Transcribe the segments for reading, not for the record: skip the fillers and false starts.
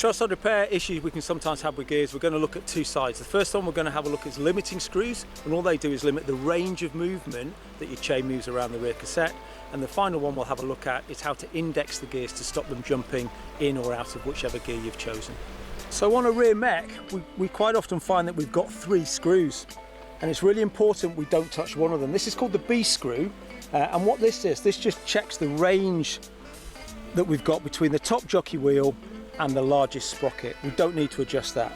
Truss-rod repair issues we can sometimes have with gears, we're going to look at two sides. The first one we're going to have a look at is limiting screws, and all they do is limit the range of movement that your chain moves around the rear cassette. And the final one we'll have a look at is how to index the gears to stop them jumping in or out of whichever gear you've chosen. So on a rear mech, we quite often find that we've got 3 screws, and it's really important we don't touch one of them. This is called the B screw, and what this is, this just checks the range that we've got between the top jockey wheel and the largest sprocket. We don't need to adjust that.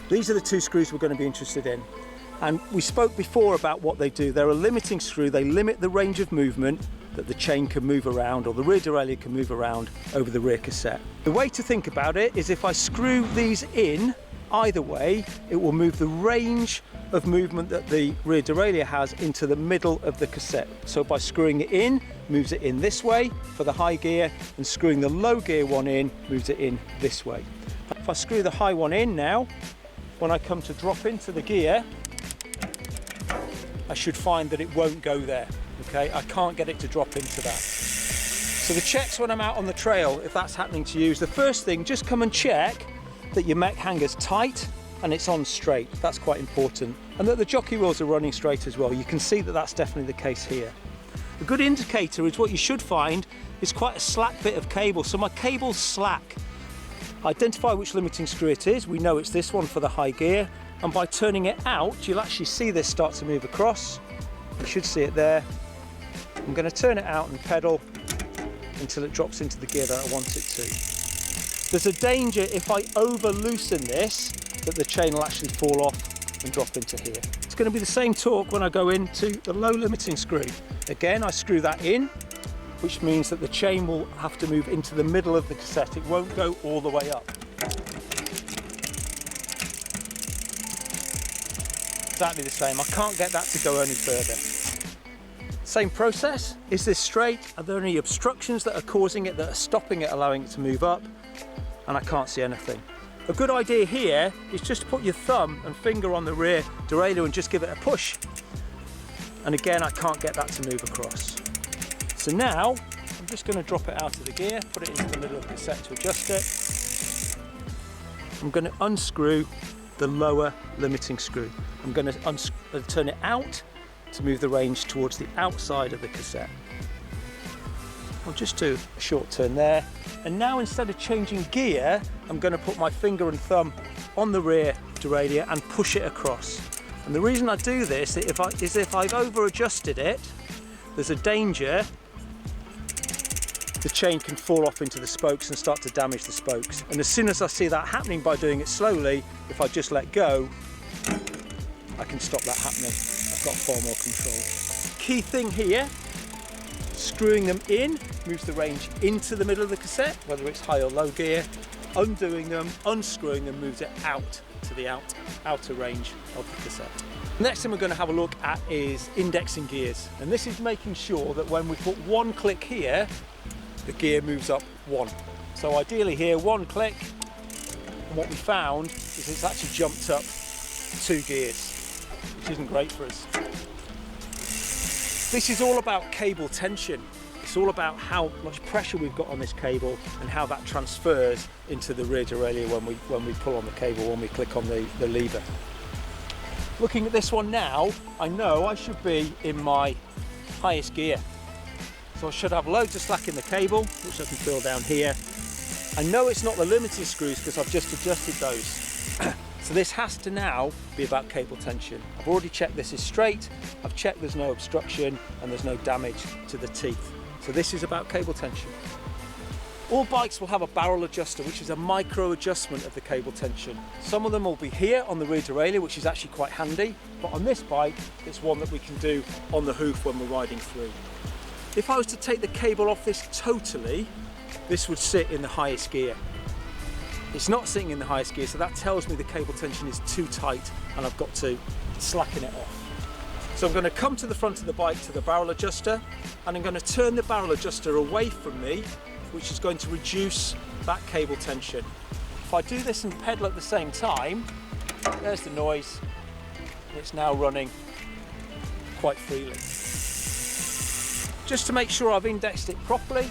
These are the 2 screws we're going to be interested in. And we spoke before about what they do. They're a limiting screw. They limit the range of movement that the chain can move around, or the rear derailleur can move around over the rear cassette. The way to think about it is if I screw these in either way, it will move the range of movement that the rear derailleur has into the middle of the cassette. So by screwing it in, moves it in this way for the high gear, and screwing the low gear one in, moves it in this way. If I screw the high one in now, when I come to drop into the gear, I should find that it won't go there. Okay, I can't get it to drop into that. So the checks when I'm out on the trail, if that's happening to you, is the first thing, just come and check that your mech hanger's tight and it's on straight. That's quite important. And that the jockey wheels are running straight as well. You can see that that's definitely the case here. A good indicator is what you should find is quite a slack bit of cable. So my cable's slack. Identify which limiting screw it is. We know it's this one for the high gear. And by turning it out, you'll actually see this start to move across. You should see it there. I'm going to turn it out and pedal until it drops into the gear that I want it to. There's a danger if I over loosen this that the chain will actually fall off and drop into here. It's going to be the same torque when I go into the low limiting screw. Again, I screw that in, which means that the chain will have to move into the middle of the cassette. It won't go all the way up. Exactly the same. I can't get that to go any further. Same process. Is this straight? Are there any obstructions that are causing it, that are stopping it, allowing it to move up? And I can't see anything. A good idea here is just to put your thumb and finger on the rear derailleur and just give it a push. And again, I can't get that to move across. So now, I'm just going to drop it out of the gear, put it into the middle of the cassette to adjust it. I'm going to unscrew the lower limiting screw. I'm going to turn it out to move the range towards the outside of the cassette. I'll just do a short turn there. And now instead of changing gear, I'm going to put my finger and thumb on the rear derailleur and push it across. And the reason I do this is if I've over adjusted it, there's a danger the chain can fall off into the spokes and start to damage the spokes. And as soon as I see that happening by doing it slowly, if I just let go, I can stop that happening. I've got far more control. Key thing here, screwing them in moves the range into the middle of the cassette, whether it's high or low gear. Undoing them, unscrewing them moves it out to the outer range of the cassette. The next thing we're going to have a look at is indexing gears. And this is making sure that when we put one click here, the gear moves up 1. So ideally here, 1 click, and what we found is it's actually jumped up 2 gears, which isn't great for us. This is all about cable tension. It's all about how much pressure we've got on this cable and how that transfers into the rear derailleur when we pull on the cable, when we click on the lever. Looking at this one now, I know I should be in my highest gear. So I should have loads of slack in the cable, which I can feel down here. I know it's not the limiting screws because I've just adjusted those. So this has to now be about cable tension. I've already checked this is straight, I've checked there's no obstruction and there's no damage to the teeth. So this is about cable tension. All bikes will have a barrel adjuster, which is a micro adjustment of the cable tension. Some of them will be here on the rear derailleur, which is actually quite handy, but on this bike, it's one that we can do on the hoof when we're riding through. If I was to take the cable off this totally, this would sit in the highest gear. It's not sitting in the highest gear, so that tells me the cable tension is too tight and I've got to slacken it off. So I'm going to come to the front of the bike to the barrel adjuster, and I'm going to turn the barrel adjuster away from me, which is going to reduce that cable tension. If I do this and pedal at the same time, there's the noise. It's now running quite freely. Just to make sure I've indexed it properly,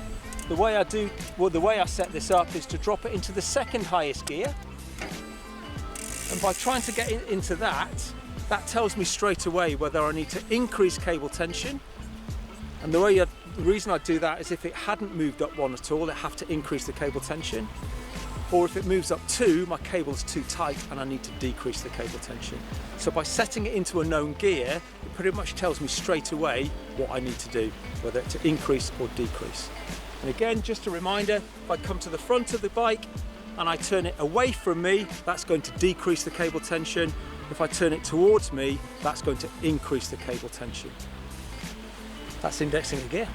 the way I set this up is to drop it into the second highest gear. And by trying to get into that tells me straight away whether I need to increase cable tension. And the reason I do that is if it hadn't moved up 1 at all, it'd have to increase the cable tension. Or if it moves up 2, my cable's too tight and I need to decrease the cable tension. So by setting it into a known gear, it pretty much tells me straight away what I need to do, whether to increase or decrease. And again, just a reminder, if I come to the front of the bike and I turn it away from me, that's going to decrease the cable tension. If I turn it towards me, that's going to increase the cable tension. That's indexing a gear.